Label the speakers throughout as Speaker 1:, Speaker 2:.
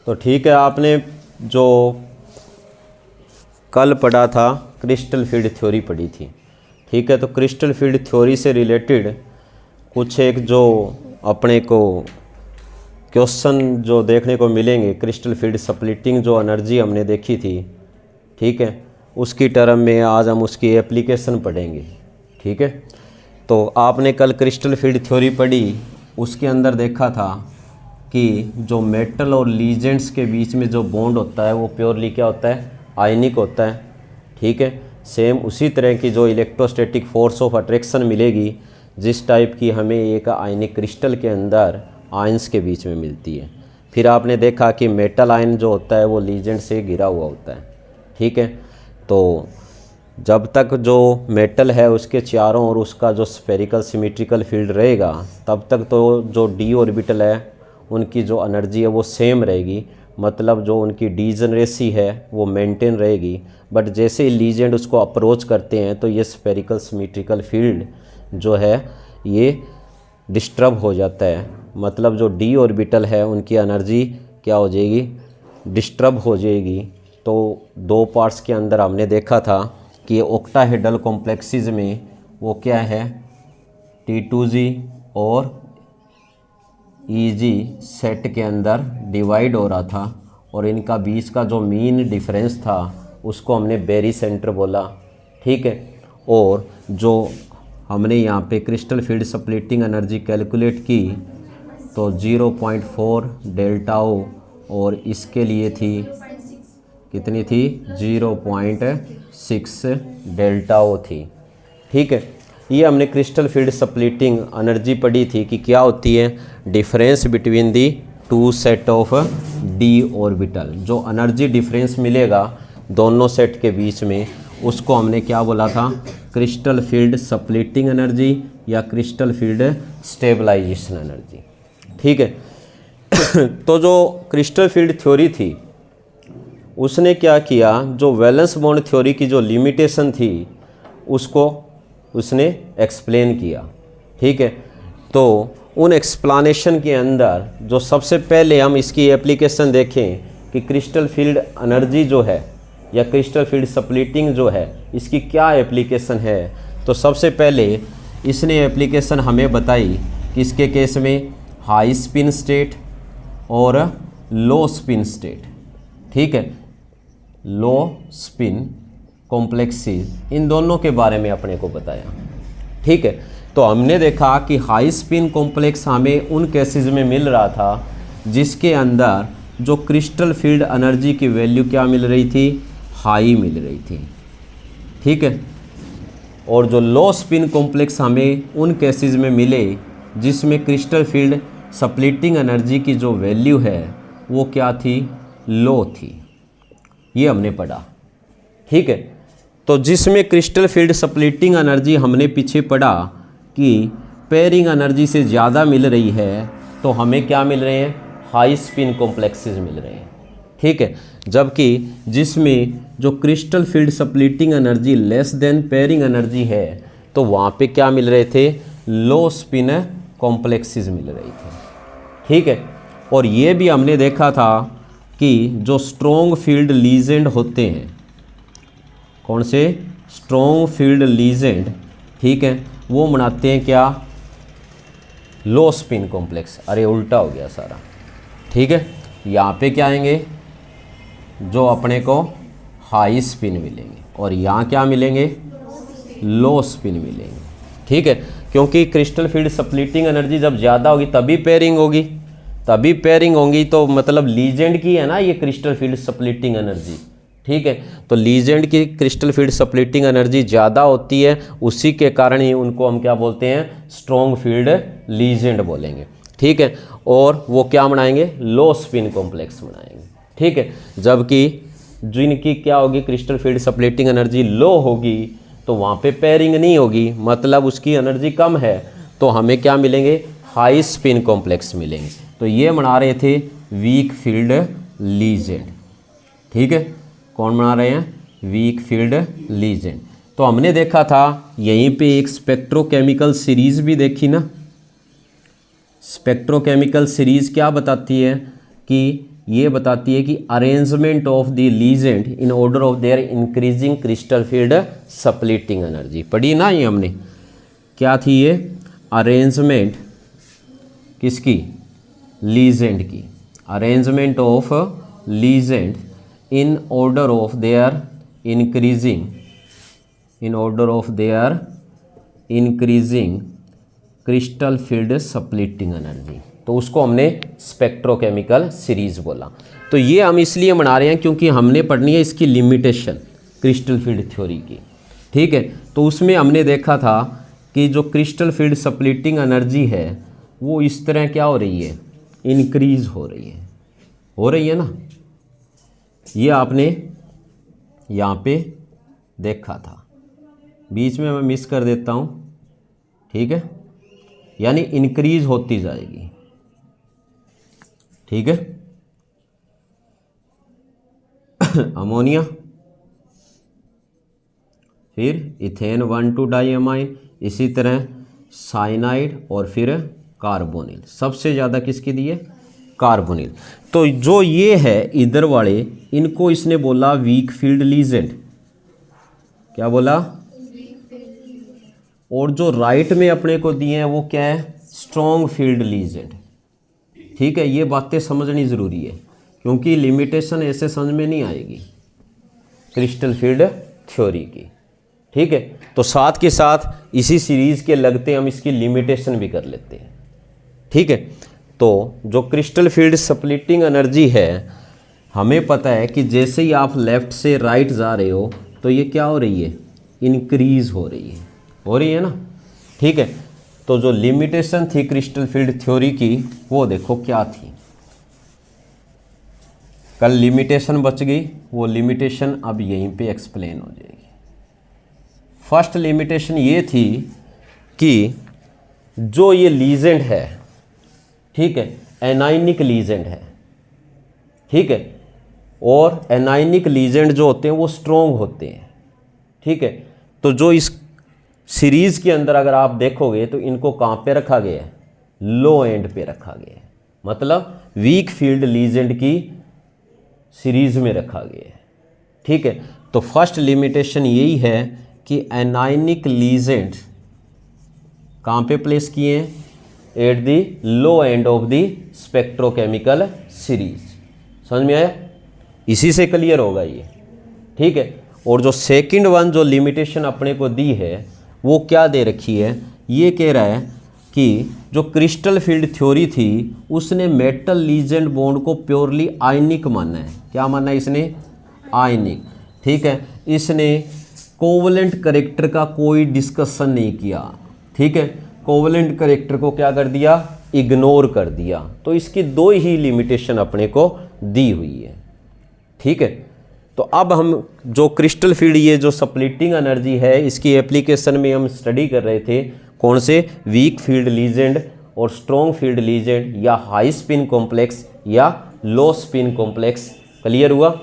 Speaker 1: तो ठीक है, आपने जो कल पढ़ा था क्रिस्टल फील्ड थ्योरी पढ़ी थी। ठीक है, तो क्रिस्टल फील्ड थ्योरी से रिलेटेड कुछ एक जो अपने को क्वेश्चन जो देखने को मिलेंगे, क्रिस्टल फील्ड स्प्लिटिंग जो एनर्जी हमने देखी थी, ठीक है, उसकी टर्म में आज हम उसकी एप्लीकेशन पढ़ेंगे। ठीक है, तो आपने कल क्रिस्टल फील्ड थ्योरी पढ़ी, उसके अंदर देखा था कि जो मेटल और लीजेंड्स के बीच में जो बॉन्ड होता है वो प्योरली क्या होता है, आयनिक होता है। ठीक है, सेम उसी तरह की जो इलेक्ट्रोस्टैटिक फोर्स ऑफ अट्रैक्शन मिलेगी जिस टाइप की हमें एक आयनिक क्रिस्टल के अंदर आयंस के बीच में मिलती है। फिर आपने देखा कि मेटल आयन जो होता है वो लीजेंड से घिरा हुआ होता है। ठीक है, तो जब तक जो मेटल है उसके चारों ओर उसका जो स्फेरिकल सिमेट्रिकल फील्ड रहेगा, तब तक तो जो डी ऑर्बिटल है उनकी जो एनर्जी है वो सेम रहेगी, मतलब जो उनकी डीजनरेसी है वो मेंटेन रहेगी। बट जैसे ही लीजेंड उसको अप्रोच करते हैं तो ये स्फेरिकल सिमेट्रिकल फील्ड जो है ये डिस्टर्ब हो जाता है, मतलब जो डी ऑर्बिटल है उनकी एनर्जी क्या हो जाएगी, डिस्टर्ब हो जाएगी। तो दो पार्ट्स के अंदर हमने देखा था कि ऑक्टाहेड्रल कॉम्प्लेक्सेस में वो क्या है, T2G और EG सेट के अंदर डिवाइड हो रहा था, और इनका बीच का जो मीन डिफरेंस था उसको हमने बेरी सेंटर बोला। ठीक है, और जो हमने यहाँ पे crystal field splitting energy calculate की तो 0.4 डेल्टा ओ, और इसके लिए थी कितनी थी, 0.6 डेल्टा ओ थी। ठीक है, ये हमने क्रिस्टल फील्ड स्प्लिटिंग एनर्जी पढ़ी थी कि क्या होती है, difference between the two set of D orbital. जो एनर्जी डिफरेंस मिलेगा दोनों सेट के बीच में उसको हमने क्या बोला था, क्रिस्टल फील्ड स्प्लिटिंग एनर्जी या क्रिस्टल फील्ड स्टेबलाइजेशन एनर्जी। ठीक है, तो जो क्रिस्टल फील्ड थ्योरी थी उसने क्या किया, जो वैलेंस बॉन्ड थ्योरी की जो लिमिटेशन थी उसको उसने एक्सप्लेन किया। ठीक है, तो उन एक्सप्लेनेशन के अंदर जो सबसे पहले हम इसकी एप्लीकेशन देखें कि क्रिस्टल फील्ड एनर्जी जो है या क्रिस्टल फील्ड स्प्लिटिंग जो है इसकी क्या एप्लीकेशन है, तो सबसे पहले इसने एप्लीकेशन हमें बताई कि इसके केस में हाई स्पिन स्टेट और लो स्पिन स्टेट। ठीक है, लो स्पिन कॉम्प्लेक्सेस, इन दोनों के बारे में अपने को बताया। ठीक है, तो हमने देखा कि हाई स्पिन कॉम्प्लेक्स हमें उन केसेस में मिल रहा था जिसके अंदर जो क्रिस्टल फील्ड एनर्जी की वैल्यू क्या मिल रही थी, हाई मिल रही थी। ठीक है, और जो लो स्पिन कॉम्प्लेक्स हमें उन केसेस में मिले जिसमें क्रिस्टल फील्ड स्प्लिटिंग एनर्जी की जो वैल्यू है वो क्या थी, लो थी। ये हमने पढ़ा। ठीक है, तो जिसमें क्रिस्टल फील्ड स्प्लिटिंग एनर्जी हमने पीछे पढ़ा कि पेयरिंग एनर्जी से ज़्यादा मिल रही है, तो हमें क्या मिल रहे हैं, हाई स्पिन कॉम्प्लेक्सेस मिल रहे हैं। ठीक है, जबकि जिसमें जो crystal field splitting energy less than pairing energy है तो वहाँ पे क्या मिल रहे थे, लो स्पिन कॉम्प्लेक्सेस मिल रही थे। ठीक है, और ये भी हमने देखा था कि जो स्ट्रॉन्ग फील्ड लीजेंड होते हैं, कौन से, स्ट्रॉन्ग फील्ड लीजेंड, ठीक है, वो बनाते हैं क्या, लो स्पिन कॉम्प्लेक्स। अरे उल्टा हो गया सारा। ठीक है, यहाँ पे क्या आएंगे, जो अपने को हाई स्पिन मिलेंगे, और यहाँ क्या मिलेंगे, लो स्पिन मिलेंगे। ठीक है, क्योंकि क्रिस्टल फील्ड स्प्लिटिंग एनर्जी जब ज़्यादा होगी तभी पेयरिंग होगी, तभी पेयरिंग होगी, तो मतलब लीजेंड की है ना ये क्रिस्टल फील्ड स्प्लिटिंग एनर्जी। ठीक है, तो लीजेंड की क्रिस्टल फील्ड स्प्लिटिंग एनर्जी ज़्यादा होती है, उसी के कारण ही उनको हम क्या बोलते हैं, स्ट्रॉन्ग फील्ड लीजेंड बोलेंगे। ठीक है, और वो क्या बनाएंगे, लो स्पिन कॉम्प्लेक्स बनाएंगे। ठीक है, जबकि जिनकी क्या होगी, crystal field splitting energy low होगी तो वहाँ पे पेयरिंग नहीं होगी, मतलब उसकी एनर्जी कम है, तो हमें क्या मिलेंगे, हाई स्पिन कॉम्प्लेक्स मिलेंगे। तो ये बना रहे थे वीक फील्ड लीजेंड। ठीक है, कौन बना रहे हैं, वीक फील्ड लीजेंड। तो हमने देखा था यहीं पे एक स्पेक्ट्रोकेमिकल सीरीज भी देखी ना। स्पेक्ट्रोकेमिकल सीरीज क्या बताती है कि ये बताती है कि arrangement of the legend in order of their increasing crystal field splitting energy. पढ़ी ना ये हमने, क्या थी ये? अरेंजमेंट किसकी? लीजेंड की। Arrangement of legend in order of their increasing, in order of their increasing crystal field splitting energy. तो उसको हमने स्पेक्ट्रोकेमिकल सीरीज बोला। तो ये हम इसलिए बना रहे हैं क्योंकि हमने पढ़नी है इसकी लिमिटेशन क्रिस्टल फील्ड थ्योरी की, ठीक है। तो उसमें हमने देखा था कि जो क्रिस्टल फील्ड स्प्लिटिंग एनर्जी है वो इस तरह क्या हो रही है? इंक्रीज हो रही है ना। ये आपने यहाँ पे देखा था, बीच में मैं मिस कर देता हूँ, ठीक है। यानी इंक्रीज होती जाएगी, ठीक है। अमोनिया, फिर इथेन 1,2 डाइअमाइन, इसी तरह साइनाइड और फिर कार्बोनिल। सबसे ज़्यादा किसकी दी है? कार्बोनिल। तो जो ये है इधर वाले, इनको इसने बोला वीक फील्ड लीजेंड। क्या बोला? और जो राइट में अपने को दिए हैं वो क्या है? स्ट्रॉन्ग फील्ड लीजेंड, ठीक है। ये बातें समझनी ज़रूरी है क्योंकि लिमिटेशन ऐसे समझ में नहीं आएगी क्रिस्टल फील्ड थ्योरी की, ठीक है। तो साथ के साथ इसी सीरीज़ के लगते हम इसकी लिमिटेशन भी कर लेते हैं, ठीक है। तो जो क्रिस्टल फील्ड स्प्लिटिंग एनर्जी है, हमें पता है कि जैसे ही आप लेफ़्ट से राइट जा रहे हो तो ये क्या हो रही है? इंक्रीज़ हो रही है ना, ठीक है। तो जो लिमिटेशन थी क्रिस्टल फील्ड थ्योरी की वो देखो क्या थी। कल लिमिटेशन बच गई, वो लिमिटेशन अब यहीं पे एक्सप्लेन हो जाएगी। फर्स्ट लिमिटेशन ये थी कि जो ये लीजेंड है, ठीक है, एनाइनिक लीजेंड है, ठीक है। और एनाइनिक लीजेंड जो होते हैं वो स्ट्रॉन्ग होते हैं, ठीक है। तो जो इस सीरीज़ के अंदर अगर आप देखोगे तो इनको कहाँ पे रखा गया है? लो एंड पे रखा गया है, मतलब वीक फील्ड लीजेंड की सीरीज़ में रखा गया है, ठीक है। तो फर्स्ट लिमिटेशन यही है कि एनाइनिक लीजेंड कहाँ पे प्लेस किए हैं? At the low end of the spectrochemical series. समझ में आया? इसी से क्लियर होगा ये, ठीक है। और जो सेकंड वन जो लिमिटेशन अपने को दी है वो क्या दे रखी है? ये कह रहा है कि जो क्रिस्टल फील्ड थ्योरी थी उसने मेटल लीजेंड बॉन्ड को प्योरली आयनिक माना है। क्या माना है इसने? आयनिक, ठीक है। इसने कोवलेंट करेक्टर का कोई डिस्कशन नहीं किया, ठीक है। कोवलेंट करेक्टर को क्या कर दिया? इग्नोर कर दिया। तो इसकी दो ही लिमिटेशन अपने को दी हुई है, ठीक है। तो अब हम जो क्रिस्टल फील्ड ये जो स्प्लिटिंग एनर्जी है इसकी एप्लीकेशन में हम स्टडी कर रहे थे कौन से? वीक फील्ड लीजेंड और स्ट्रॉन्ग फील्ड लीजेंड, या हाई स्पिन कॉम्प्लेक्स या लो स्पिन कॉम्प्लेक्स। क्लियर हुआ?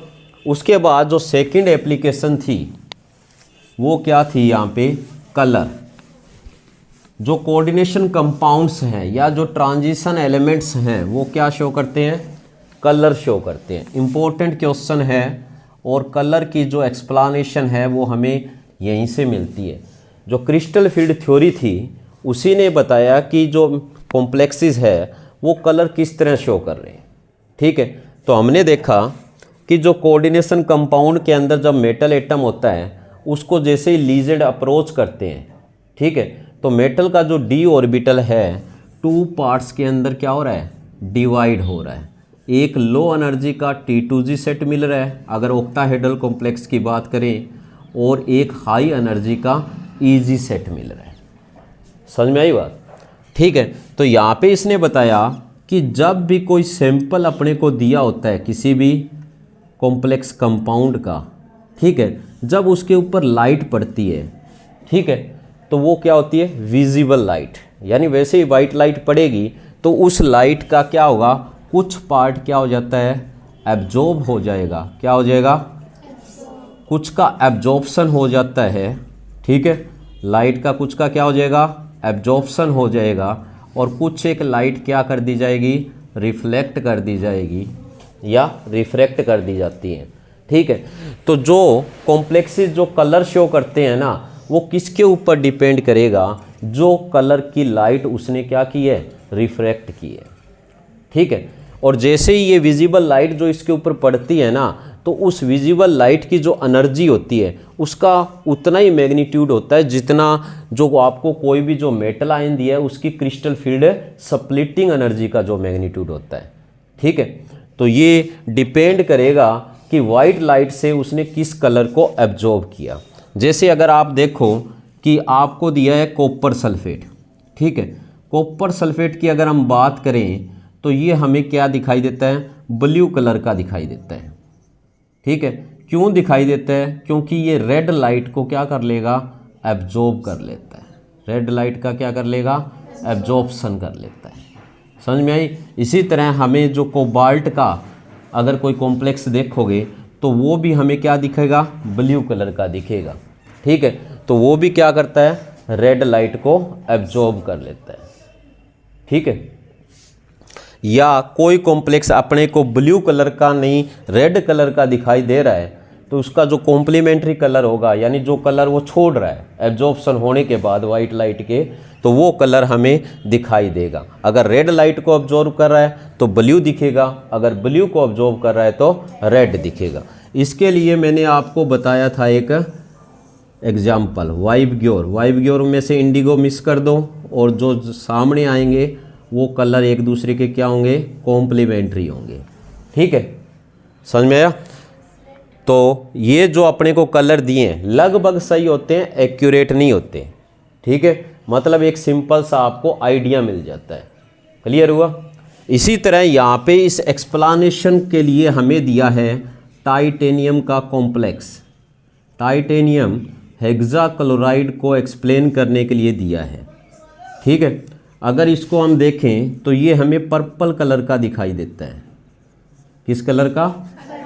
Speaker 1: उसके बाद जो सेकंड एप्लीकेशन थी वो क्या थी? यहाँ पे कलर। जो कोऑर्डिनेशन कंपाउंड्स हैं या जो ट्रांजिशन एलिमेंट्स हैं वो क्या शो करते हैं? कलर शो करते हैं। इम्पोर्टेंट क्वेश्चन है और कलर की जो एक्सप्लानेशन है वो हमें यहीं से मिलती है। जो क्रिस्टल फील्ड थ्योरी थी उसी ने बताया कि जो कॉम्प्लेक्सेस है वो कलर किस तरह शो कर रहे हैं, ठीक है। तो हमने देखा कि जो कोऑर्डिनेशन कंपाउंड के अंदर जब मेटल एटम होता है उसको जैसे ही लीजेंड अप्रोच करते हैं, ठीक है, तो मेटल का जो डी ऑर्बिटल है 2 पार्ट्स के अंदर क्या हो रहा है? डिवाइड हो रहा है। एक लो एनर्जी का T2G सेट मिल रहा है अगर ऑक्टाहेड्रल कॉम्प्लेक्स की बात करें, और एक हाई एनर्जी का EG सेट मिल रहा है। समझ में आई बात? ठीक है। तो यहाँ पे इसने बताया कि जब भी कोई सैंपल अपने को दिया होता है किसी भी कॉम्प्लेक्स कंपाउंड का, ठीक है, जब उसके ऊपर लाइट पड़ती है, ठीक है, तो वो क्या होती है? Visible light. यानी वैसे ही वाइट लाइट पड़ेगी तो उस लाइट का क्या होगा? कुछ पार्ट क्या हो जाता है? एब्जॉर्ब हो जाएगा। क्या हो जाएगा? कुछ का एब्जॉर्प्शन हो जाता है, ठीक है। लाइट का कुछ का क्या हो जाएगा? एब्जॉर्प्शन हो जाएगा। और कुछ एक लाइट क्या कर दी जाएगी? रिफ्लेक्ट कर दी जाएगी, या रिफ्रैक्ट कर दी जाती हैं। ठीक है, तो जो कॉम्प्लेक्सेस जो कलर शो करते हैं ना, वो किसके ऊपर डिपेंड करेगा, जो कलर की लाइट उसने क्या की है, रिफ्रैक्ट की है। ठीक है, और जैसे ही ये विजिबल लाइट जो इसके ऊपर पड़ती है ना, तो उस विजिबल लाइट की जो एनर्जी होती है उसका उतना ही मैग्नीट्यूड होता है जितना जो आपको कोई भी जो मेटल आयन दिया है उसकी क्रिस्टल फील्ड स्प्लिटिंग एनर्जी का जो मैग्नीट्यूड होता है। ठीक है, तो ये डिपेंड करेगा कि वाइट लाइट से उसने किस कलर को एब्जॉर्ब किया। जैसे अगर आप देखो कि आपको दिया है कॉपर सल्फेट। ठीक है, कॉपर सल्फेट की अगर हम बात करें तो ये हमें क्या दिखाई देता है, ब्लू कलर का दिखाई देता है। ठीक है, क्यों दिखाई देता है, क्योंकि ये रेड लाइट को क्या कर लेगा, एब्जॉर्ब कर लेता है। रेड लाइट का क्या कर लेगा, एब्जॉर्प्शन कर लेता है। समझ में आई। इसी तरह हमें जो कोबाल्ट का अगर कोई कॉम्प्लेक्स देखोगे तो वो भी हमें क्या दिखेगा, ब्लू कलर का दिखेगा। ठीक है, तो वो भी क्या करता है, रेड लाइट को एब्जॉर्ब कर लेता है। ठीक है, या कोई कॉम्प्लेक्स अपने को ब्लू कलर का नहीं रेड कलर का दिखाई दे रहा है तो उसका जो कॉम्प्लीमेंट्री कलर होगा, यानी जो कलर वो छोड़ रहा है एब्जॉर्प्शन होने के बाद वाइट लाइट के, तो वो कलर हमें दिखाई देगा। अगर रेड लाइट को ऑब्जॉर्व कर रहा है तो ब्लू दिखेगा, अगर ब्लू को ऑब्जॉर्व कर रहा है तो रेड दिखेगा। इसके लिए मैंने आपको बताया था एक एग्जाम्पल, वाइबग्योर। वाइबग्योर में से इंडिगो मिक्स कर दो और जो सामने आएंगे वो कलर एक दूसरे के क्या होंगे, कॉम्प्लीमेंट्री होंगे। ठीक है, समझ में आया। तो ये जो अपने को कलर दिए हैं लगभग सही होते हैं, एक्यूरेट नहीं होते। ठीक है, मतलब एक सिंपल सा आपको आइडिया मिल जाता है। क्लियर हुआ। इसी तरह यहाँ पे इस एक्सप्लानेशन के लिए हमें दिया है टाइटेनियम का कॉम्प्लेक्स। टाइटेनियम हेक्साक्लोराइड को एक्सप्लेन करने के लिए दिया है। ठीक है, अगर इसको हम देखें तो ये हमें पर्पल कलर का दिखाई देता है। किस कलर का,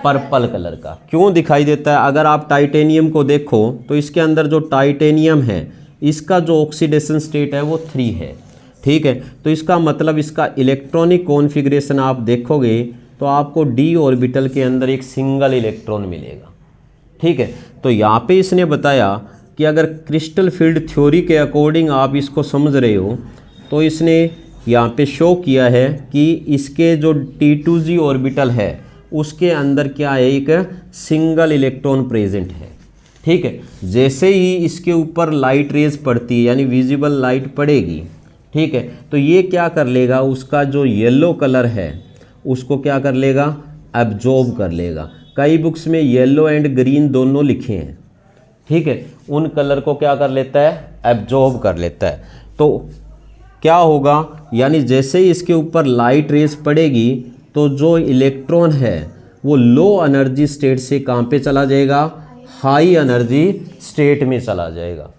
Speaker 1: पर्पल कलर का। क्यों दिखाई देता है, अगर आप टाइटेनियम को देखो तो इसके अंदर जो टाइटेनियम है इसका जो ऑक्सीडेशन स्टेट है वो 3 है। ठीक है, तो इसका मतलब इसका इलेक्ट्रॉनिक कॉन्फ़िगरेशन आप देखोगे तो आपको डी ऑर्बिटल के अंदर एक सिंगल इलेक्ट्रॉन मिलेगा। ठीक है, तो यहाँ पे इसने बताया कि अगर क्रिस्टल फील्ड थ्योरी के अकॉर्डिंग आप इसको समझ रहे हो तो इसने यहाँ पे शो किया है कि इसके जो T2G ऑर्बिटल है उसके अंदर क्या है, एक सिंगल इलेक्ट्रॉन प्रेजेंट है। ठीक है, जैसे ही इसके ऊपर लाइट रेज पड़ती है यानी विजिबल लाइट पड़ेगी, ठीक है, तो ये क्या कर लेगा, उसका जो येलो कलर है उसको क्या कर लेगा, एब्जॉर्ब कर लेगा। कई बुक्स में येलो एंड ग्रीन दोनों लिखे हैं। ठीक है, उन कलर को क्या कर लेता है, एब्जॉर्ब कर लेता है। तो क्या होगा, यानी जैसे ही इसके ऊपर लाइट रेज पड़ेगी तो जो इलेक्ट्रॉन है वो लो एनर्जी स्टेट से कहाँ पे चला जाएगा, हाई एनर्जी स्टेट में चला जाएगा।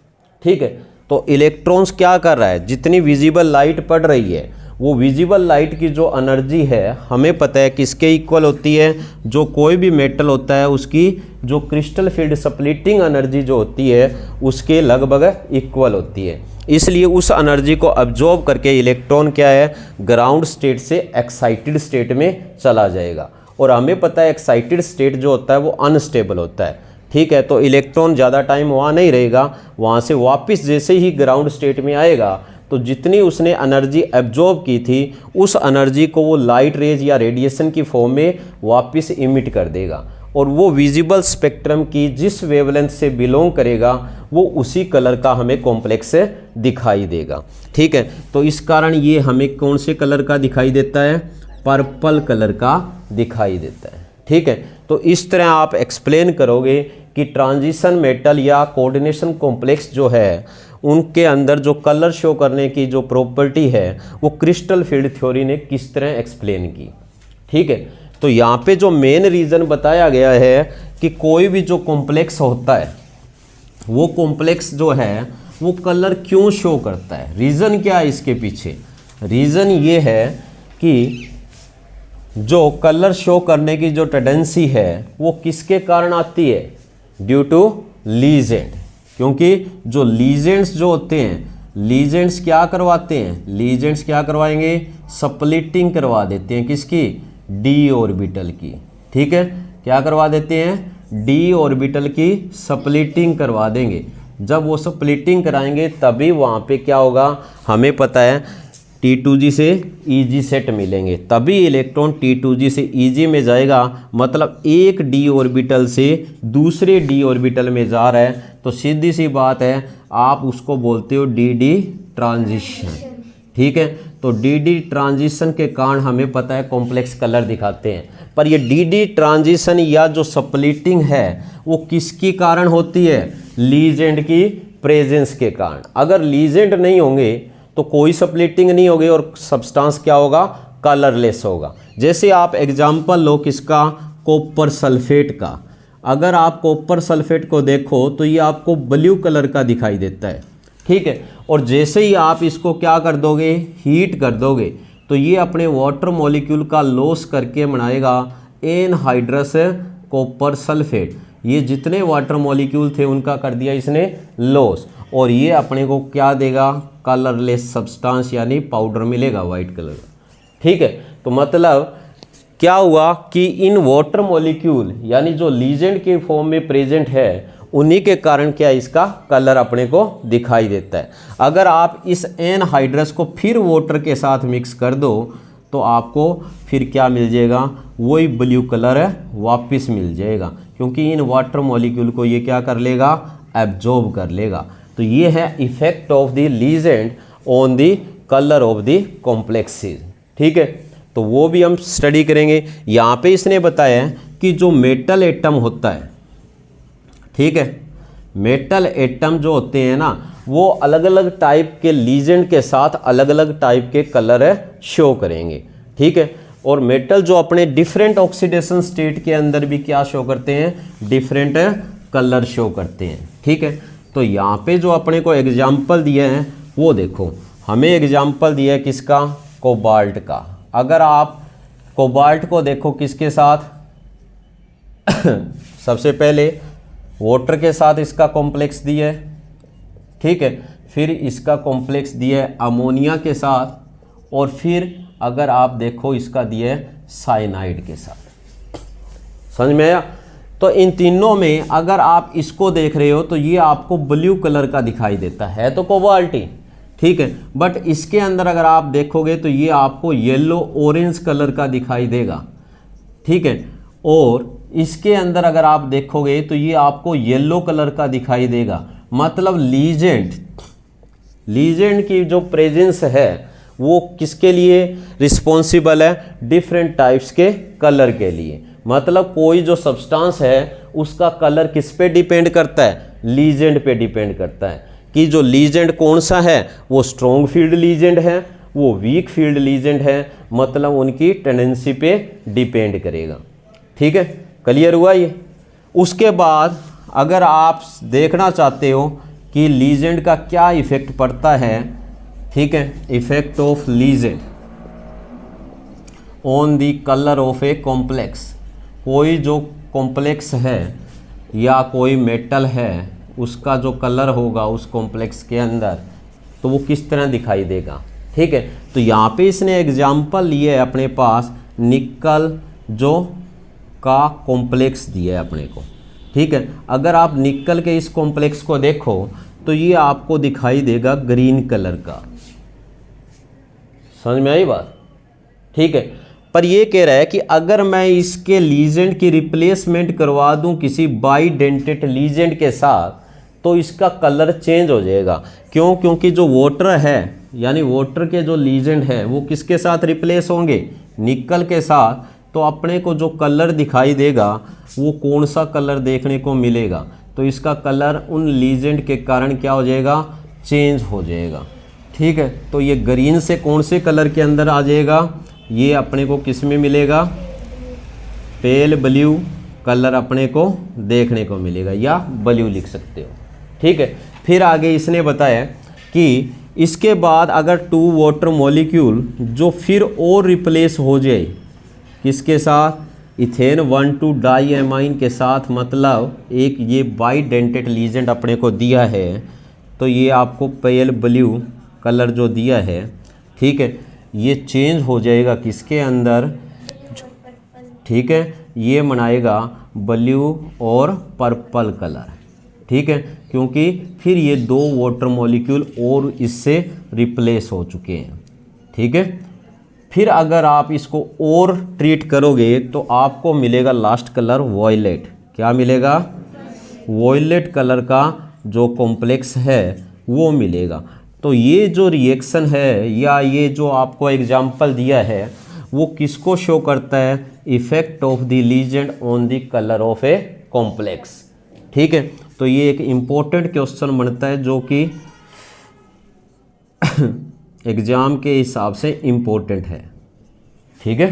Speaker 1: ठीक है, तो इलेक्ट्रॉन्स क्या कर रहा है, जितनी विजिबल लाइट पड़ रही है वो विजिबल लाइट की जो एनर्जी है हमें पता है किसके इक्वल होती है, जो कोई भी मेटल होता है उसकी जो क्रिस्टल फील्ड स्प्लिटिंग एनर्जी जो होती है उसके लगभग इक्वल होती है। इसलिए उस एनर्जी को अब्जॉर्ब करके इलेक्ट्रॉन क्या है, ग्राउंड स्टेट से एक्साइटेड स्टेट में चला जाएगा। और हमें पता है एक्साइटेड स्टेट जो होता है वो अनस्टेबल होता है। ठीक है, तो इलेक्ट्रॉन ज़्यादा टाइम वहाँ नहीं रहेगा, वहाँ से वापस जैसे ही ग्राउंड स्टेट में आएगा तो जितनी उसने एनर्जी एब्जॉर्ब की थी उस एनर्जी को वो लाइट रेज या रेडिएशन की फॉर्म में वापस इमिट कर देगा और वो विजिबल स्पेक्ट्रम की जिस वेवलेंथ से बिलोंग करेगा वो उसी कलर का हमें कॉम्प्लेक्स दिखाई देगा। ठीक है, तो इस कारण ये हमें कौन से कलर का दिखाई देता है, पर्पल कलर का दिखाई देता है। ठीक है, तो इस तरह आप एक्सप्लेन करोगे कि ट्रांजिशन मेटल या कोऑर्डिनेशन कॉम्प्लेक्स जो है उनके अंदर जो कलर शो करने की जो प्रॉपर्टी है वो क्रिस्टल फील्ड थ्योरी ने किस तरह एक्सप्लेन की। ठीक है, तो यहाँ पे जो मेन रीज़न बताया गया है कि कोई भी जो कॉम्प्लेक्स होता है वो कॉम्प्लेक्स जो है वो कलर क्यों शो करता है, रीज़न क्या है इसके पीछे। रीज़न ये है कि जो कलर शो करने की जो टेंडेंसी है वो किसके कारण आती है, ड्यू टू लीजेंड। क्योंकि जो लीजेंड्स जो होते हैं, लीजेंड्स क्या करवाते हैं, लीजेंड्स क्या करवाएंगे, स्प्लिटिंग करवा देते हैं किसकी, डी ऑर्बिटल की। ठीक है, क्या करवा देते हैं, डी ऑर्बिटल की स्प्लिटिंग करवा देंगे। जब वो स्प्लिटिंग कराएंगे तभी वहाँ पे क्या होगा, हमें पता है T2G से EG सेट मिलेंगे, तभी इलेक्ट्रॉन T2G से EG में जाएगा। मतलब एक डी ऑर्बिटल से दूसरे डी ऑर्बिटल में जा रहा है, तो सीधी सी बात है आप उसको बोलते हो DD ट्रांजिशन। ठीक है, तो DD ट्रांजिशन के कारण हमें पता है कॉम्प्लेक्स कलर दिखाते हैं। पर ये DD ट्रांजिशन या जो स्प्लिटिंग है वो किसके कारण होती है, लीजेंड की प्रेजेंस के कारण। अगर लीजेंड नहीं होंगे तो कोई स्प्लिटिंग नहीं होगी और सब्सटेंस क्या होगा, कलरलेस होगा। जैसे आप एग्जांपल लो किसका, कॉपर सल्फेट का। अगर आप कॉपर सल्फेट को देखो तो ये आपको ब्लू कलर का दिखाई देता है। ठीक है, और जैसे ही आप इसको क्या कर दोगे, हीट कर दोगे, तो ये अपने वाटर मॉलिक्यूल का लॉस करके बनाएगा एनहाइड्रस कॉपर सल्फेट। ये जितने वाटर मॉलिक्यूल थे उनका कर दिया इसने लॉस, और ये अपने को क्या देगा, कलरलेस सब्सटेंस यानी पाउडर मिलेगा वाइट कलर का। ठीक है, तो मतलब क्या हुआ कि इन वाटर मॉलिक्यूल यानी जो लीजेंड के फॉर्म में प्रेजेंट है उन्हीं के कारण क्या इसका कलर अपने को दिखाई देता है। अगर आप इस एनहाइड्रस को फिर वाटर के साथ मिक्स कर दो तो आपको फिर क्या मिल जाएगा, वही ब्लू कलर वापस मिल जाएगा, क्योंकि इन वाटर मॉलिक्यूल को ये क्या कर लेगा, एब्जॉर्ब कर लेगा। तो ये है effect of the legend on the colour of the complexes. ठीक है, तो वो भी हम स्टडी करेंगे। यहाँ पे इसने बताया है कि जो मेटल एटम होता है, ठीक है, मेटल एटम जो होते हैं ना वो अलग अलग टाइप के लीजेंड के साथ अलग अलग टाइप के कलर शो करेंगे। ठीक है, और मेटल जो अपने डिफरेंट ऑक्सीडेशन स्टेट के अंदर भी क्या शो करते हैं, डिफरेंट कलर शो करते हैं। ठीक है, तो यहाँ पे जो अपने को एग्जाम्पल दिए हैं वो देखो, हमें एग्जाम्पल दिया है किसका, कोबाल्ट का। अगर आप कोबाल्ट को देखो किसके साथ सबसे पहले वाटर के साथ इसका कॉम्प्लेक्स दिया है। ठीक है, फिर इसका कॉम्प्लेक्स दिया है अमोनिया के साथ, और फिर अगर आप देखो इसका दिया है साइनाइड के साथ। समझ में आया? तो इन तीनों में अगर आप इसको देख रहे हो तो ये आपको ब्लू कलर का दिखाई देता है तो कोबाल्ट ही। ठीक है, बट इसके अंदर अगर आप देखोगे तो ये आपको येलो ऑरेंज कलर का दिखाई देगा। ठीक है, और इसके अंदर अगर आप देखोगे तो ये आपको येलो कलर का दिखाई देगा। मतलब लीजेंड की जो प्रेजेंस है वो किसके लिए रिस्पॉन्सिबल है, डिफरेंट टाइप्स के कलर के लिए। मतलब कोई जो सब्सटेंस है उसका कलर किस पे डिपेंड करता है, लीजेंड पे डिपेंड करता है कि जो लीजेंड कौन सा है, वो स्ट्रॉन्ग फील्ड लीजेंड है, वो वीक फील्ड लीजेंड है। मतलब उनकी टेंडेंसी पे डिपेंड करेगा। ठीक है, क्लियर हुआ ये? उसके बाद अगर आप देखना चाहते हो कि लीजेंड का क्या इफेक्ट पड़ता है, ठीक है, effect of legend on the colour of a complex. कोई जो कॉम्प्लेक्स है या कोई मेटल है उसका जो कलर होगा उस कॉम्प्लेक्स के अंदर तो वो किस तरह दिखाई देगा। ठीक है, तो यहाँ पे इसने एग्जाम्पल लिए है अपने पास, निकल जो का कॉम्प्लेक्स दिया है अपने को। ठीक है, अगर आप निकल के इस कॉम्प्लेक्स को देखो तो ये आपको दिखाई देगा ग्रीन कलर का। समझ में आई बात? ठीक है, पर ये कह रहा है कि अगर मैं इसके लीजेंड की रिप्लेसमेंट करवा दूं किसी बाइडेंटेट लीजेंड के साथ तो इसका कलर चेंज हो जाएगा। क्यों? क्योंकि जो वाटर है यानी वाटर के जो लीजेंड है वो किसके साथ रिप्लेस होंगे, निकल के साथ। तो अपने को जो कलर दिखाई देगा वो कौन सा कलर देखने को मिलेगा, तो इसका कलर उन लीजेंड के कारण क्या हो जाएगा, चेंज हो जाएगा। ठीक है, तो ये ग्रीन से कौन से कलर के अंदर आ जाएगा, ये अपने को किस में मिलेगा, पेल ब्लू कलर अपने को देखने को मिलेगा, या ब्लू लिख सकते हो। ठीक है, फिर आगे इसने बताया कि इसके बाद अगर टू वाटर मॉलिक्यूल जो फिर और रिप्लेस हो जाए किसके साथ, इथेन 1,2 डाईएमाइन के साथ, मतलब एक ये बाइडेंटेट लीजेंड अपने को दिया है तो ये आपको पेल ब्लू कलर जो दिया है, ठीक है, ये चेंज हो जाएगा किसके अंदर, ठीक है, ये बनाएगा ब्लू और पर्पल कलर, ठीक है, क्योंकि फिर ये 2 वाटर मॉलिक्यूल और इससे रिप्लेस हो चुके हैं, ठीक है। फिर अगर आप इसको और ट्रीट करोगे तो आपको मिलेगा लास्ट कलर वॉयलेट। क्या मिलेगा? वॉयलेट कलर का जो कॉम्प्लेक्स है वो मिलेगा। तो ये जो रिएक्शन है या ये जो आपको एग्जाम्पल दिया है वो किसको शो करता है? Effect of the legend on the colour of a complex, ठीक है। तो ये एक इम्पोर्टेंट क्वेश्चन बनता है जो कि एग्ज़ाम के हिसाब से इम्पोर्टेंट है, ठीक है।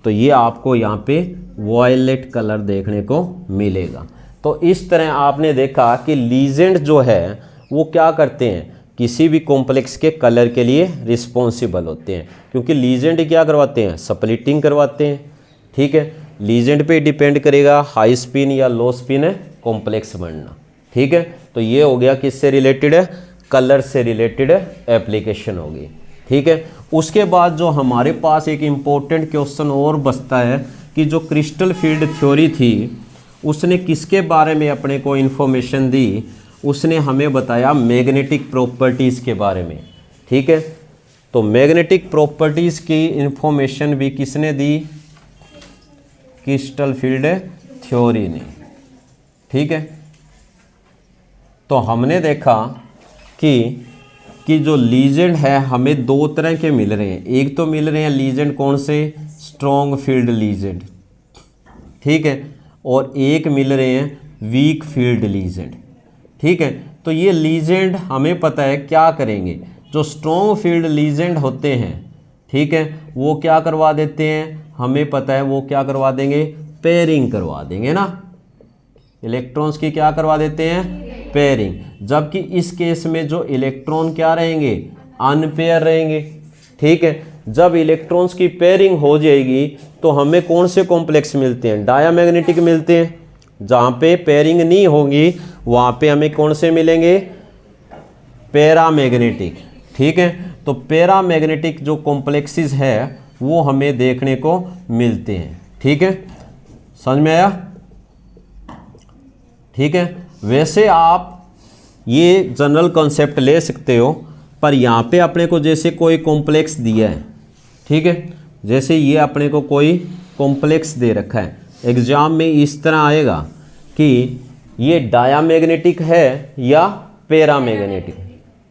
Speaker 1: तो ये आपको यहाँ पे वॉयलेट कलर देखने को मिलेगा। तो इस तरह आपने देखा कि लीजेंड जो है वो क्या करते हैं, किसी भी कॉम्प्लेक्स के कलर के लिए रिस्पॉन्सिबल होते हैं, क्योंकि लीजेंड क्या करवाते हैं? स्प्लिटिंग करवाते हैं, ठीक है। लीजेंड पे डिपेंड करेगा हाई स्पिन या लो स्पिन कॉम्प्लेक्स बनना, ठीक है। तो ये हो गया किससे रिलेटेड है? कलर से रिलेटेड एप्लीकेशन होगी, ठीक है। उसके बाद जो हमारे पास एक इम्पोर्टेंट क्वेश्चन और बचता है कि जो क्रिस्टल फील्ड थ्योरी थी उसने किसके बारे में अपने को इन्फॉर्मेशन दी? उसने हमें बताया मैग्नेटिक प्रॉपर्टीज़ के बारे में, ठीक है। तो मैग्नेटिक प्रॉपर्टीज़ की इन्फॉर्मेशन भी किसने दी? क्रिस्टल फील्ड थ्योरी ने, ठीक है। तो हमने देखा कि जो लीजेंड है हमें 2 तरह के मिल रहे हैं। एक तो मिल रहे हैं लीजेंड कौन से? स्ट्रॉन्ग फील्ड लीजेंड, ठीक है, और एक मिल रहे हैं वीक फील्ड लीजेंड, ठीक है। तो ये लीजेंड हमें पता है क्या करेंगे, जो स्ट्रॉन्ग फील्ड लीजेंड होते हैं, ठीक है, वो क्या करवा देते हैं? हमें पता है वो क्या करवा देंगे? पेयरिंग करवा देंगे ना, इलेक्ट्रॉन्स की क्या करवा देते हैं? पेयरिंग। जबकि इस केस में जो इलेक्ट्रॉन क्या रहेंगे? अनपेयर रहेंगे, ठीक है। जब इलेक्ट्रॉन्स की पेयरिंग हो जाएगी तो हमें कौन से कॉम्प्लेक्स मिलते हैं? डायामैग्नेटिक मिलते हैं। जहाँ पे पेयरिंग नहीं होगी वहाँ पे हमें कौन से मिलेंगे? पैरामैग्नेटिक, ठीक है। तो पैरामैग्नेटिक जो कॉम्प्लेक्सेस है वो हमें देखने को मिलते हैं, ठीक है। समझ में आया? ठीक है। वैसे आप ये जनरल कॉन्सेप्ट ले सकते हो, पर यहाँ पे अपने को जैसे कोई कॉम्प्लेक्स दिया है, ठीक है, जैसे ये अपने को कोई कॉम्प्लेक्स दे रखा है, एग्जाम में इस तरह आएगा कि ये डायामैग्नेटिक है या पैरामैग्नेटिक,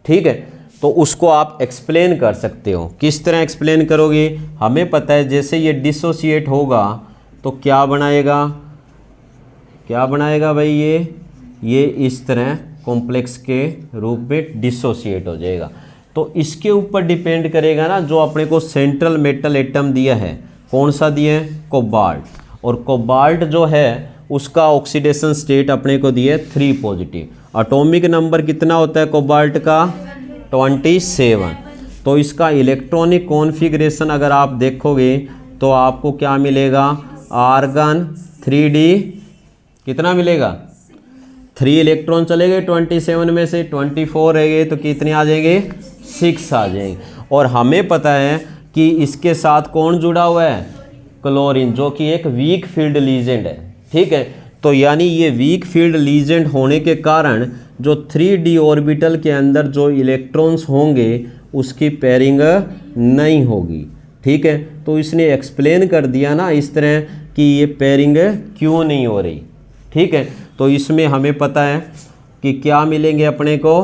Speaker 1: ठीक है। तो उसको आप एक्सप्लेन कर सकते हो। किस तरह एक्सप्लेन करोगे? हमें पता है जैसे ये डिसोसिएट होगा तो क्या बनाएगा? क्या बनाएगा भाई? ये इस तरह कॉम्प्लेक्स के रूप में डिसोसिएट हो जाएगा। तो इसके ऊपर डिपेंड करेगा ना, जो अपने को सेंट्रल मेटल एटम दिया है, कौन सा दिया है? कोबाल्ट। और कोबाल्ट जो है उसका ऑक्सीडेशन स्टेट अपने को दिया है 3 पॉजिटिव। एटॉमिक नंबर कितना होता है कोबाल्ट का? 27। तो इसका इलेक्ट्रॉनिक कॉन्फ़िगरेशन अगर आप देखोगे तो आपको क्या मिलेगा? आर्गन 3d कितना मिलेगा? 3 इलेक्ट्रॉन चले गए 27 में से, 24 रह गए तो कितने आ जाएंगे? 6 आ जाएंगे। और हमें पता है कि इसके साथ कौन जुड़ा हुआ है? क्लोरीन, जो कि एक वीक फील्ड लीजेंड है, ठीक है। तो यानी ये वीक फील्ड लीजेंड होने के कारण जो 3d ऑर्बिटल के अंदर जो इलेक्ट्रॉन्स होंगे उसकी पेयरिंग नहीं होगी, ठीक है। तो इसने एक्सप्लेन कर दिया ना इस तरह कि ये पेयरिंग क्यों नहीं हो रही, ठीक है। तो इसमें हमें पता है कि क्या मिलेंगे अपने को?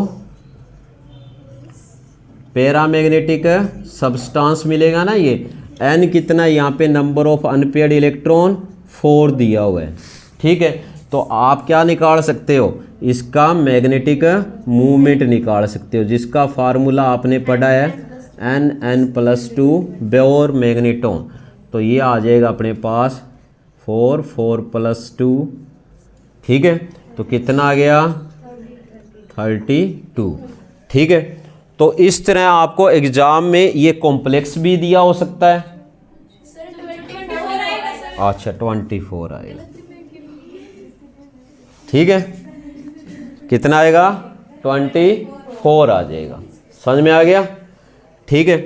Speaker 1: पैरामैग्नेटिक सब्सटेंस मिलेगा ना। ये n कितना, यहाँ पे नंबर ऑफ अनपेयर्ड इलेक्ट्रॉन 4 दिया हुआ है, ठीक है। तो आप क्या निकाल सकते हो? इसका मैग्नेटिक मूवमेंट निकाल सकते हो, जिसका फार्मूला आपने पढ़ा है Nn+2 बोर मैग्नेटॉन। तो ये आ जाएगा अपने पास 4+2, ठीक है। तो कितना आ गया? 32, ठीक है। तो इस तरह आपको एग्जाम में ये कॉम्प्लेक्स भी दिया हो सकता है। अच्छा 24 आएगा, ठीक है। कितना आएगा? 24 आ जाएगा। समझ में आ गया? ठीक है।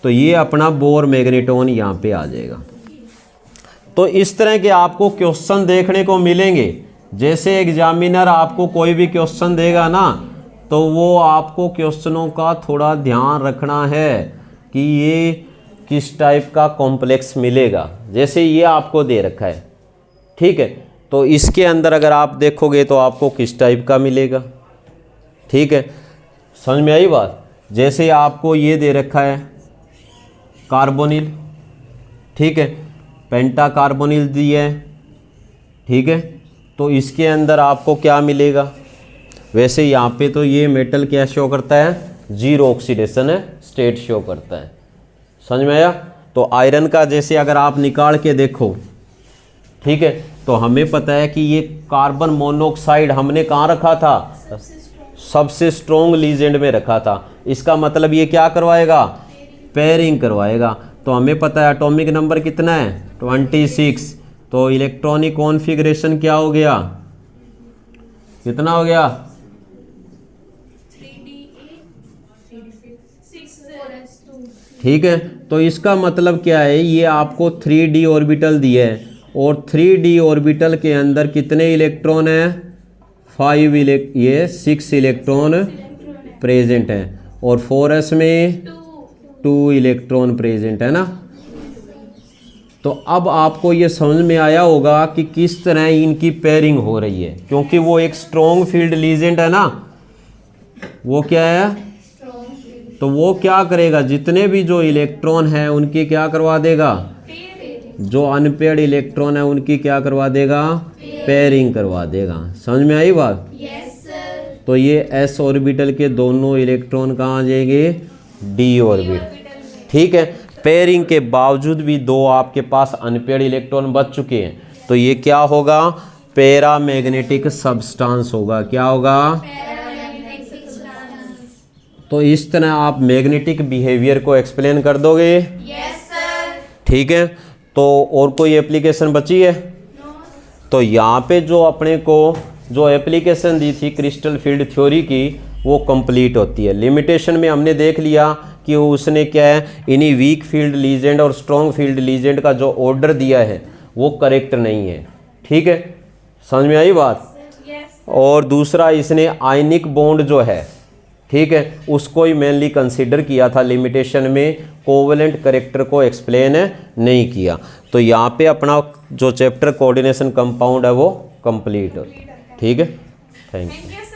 Speaker 1: तो ये अपना बोर मैग्नेटॉन यहाँ पे आ जाएगा। तो इस तरह के आपको क्वेश्चन देखने को मिलेंगे। जैसे एग्जामिनर आपको कोई भी क्वेश्चन देगा ना, तो वो आपको क्वेश्चनों का थोड़ा ध्यान रखना है कि ये किस टाइप का कॉम्प्लेक्स मिलेगा। जैसे ये आपको दे रखा है, ठीक है, तो इसके अंदर अगर आप देखोगे तो आपको किस टाइप का मिलेगा, ठीक है, समझ में आई बात। जैसे आपको ये दे रखा है कार्बोनिल, ठीक है, पेंटा कार्बोनिल दी है, ठीक है, तो इसके अंदर आपको क्या मिलेगा। वैसे यहाँ पे तो ये मेटल क्या शो करता है, जीरो ऑक्सीडेशन है स्टेट शो करता है, समझ में आया। तो आयरन का जैसे अगर आप निकाल के देखो, ठीक है, तो हमें पता है कि ये कार्बन मोनोऑक्साइड हमने कहाँ रखा था, सबसे स्ट्रॉन्ग लीजेंड में रखा था। इसका मतलब ये क्या करवाएगा, पेयरिंग करवाएगा। तो हमें पता है एटॉमिक नंबर कितना है, 26। तो इलेक्ट्रॉनिक कॉन्फ़िगरेशन क्या हो गया, कितना हो गया, ठीक है। तो इसका मतलब क्या है, ये आपको 3d ऑर्बिटल दिया है और 3d ऑर्बिटल के अंदर कितने इलेक्ट्रॉन हैं, 6 इलेक्ट्रॉन प्रेजेंट हैं और 4s में 2 इलेक्ट्रॉन प्रेजेंट है ना। तो अब आपको ये समझ में आया होगा कि किस तरह इनकी पेयरिंग हो रही है, क्योंकि वो एक स्ट्रॉन्ग फील्ड लीजेंड है ना, वो क्या है, तो वो क्या करेगा, जितने भी जो इलेक्ट्रॉन है उनकी क्या करवा देगा, जो अनपेयर्ड इलेक्ट्रॉन है उनकी क्या करवा देगा, पेयरिंग करवा देगा। समझ में आई बात। तो ये s ऑर्बिटल के दोनों इलेक्ट्रॉन कहाँ आ जाएंगे, d ऑर्बिटल, ठीक है। पेयरिंग के बावजूद भी दो आपके पास अनपेयर्ड इलेक्ट्रॉन बच चुके हैं, तो ये क्या होगा, पैरामैग्नेटिक सब्सटेंस होगा। क्या होगा, तो इस तरह आप मैग्नेटिक बिहेवियर को एक्सप्लेन कर दोगे, यस सर, ठीक है। तो और कोई एप्लीकेशन बची है, तो यहाँ पे जो अपने को जो एप्लीकेशन दी थी क्रिस्टल फील्ड थ्योरी की, वो कंप्लीट होती है। लिमिटेशन में हमने देख लिया कि उसने क्या है, इन्हीं वीक फील्ड लीजेंड और स्ट्रॉन्ग फील्ड लीजेंड का जो ऑर्डर दिया है वो करेक्ट नहीं है, ठीक है, समझ में आई बात। और दूसरा, इसने आयनिक बॉन्ड जो है, ठीक है, उसको ही मेनली कंसीडर किया था लिमिटेशन में, कोवेलेंट करेक्टर को एक्सप्लेन नहीं किया। तो यहाँ पे अपना जो चैप्टर कोऑर्डिनेशन कंपाउंड है वो कंप्लीट होता है, ठीक है। Thank you.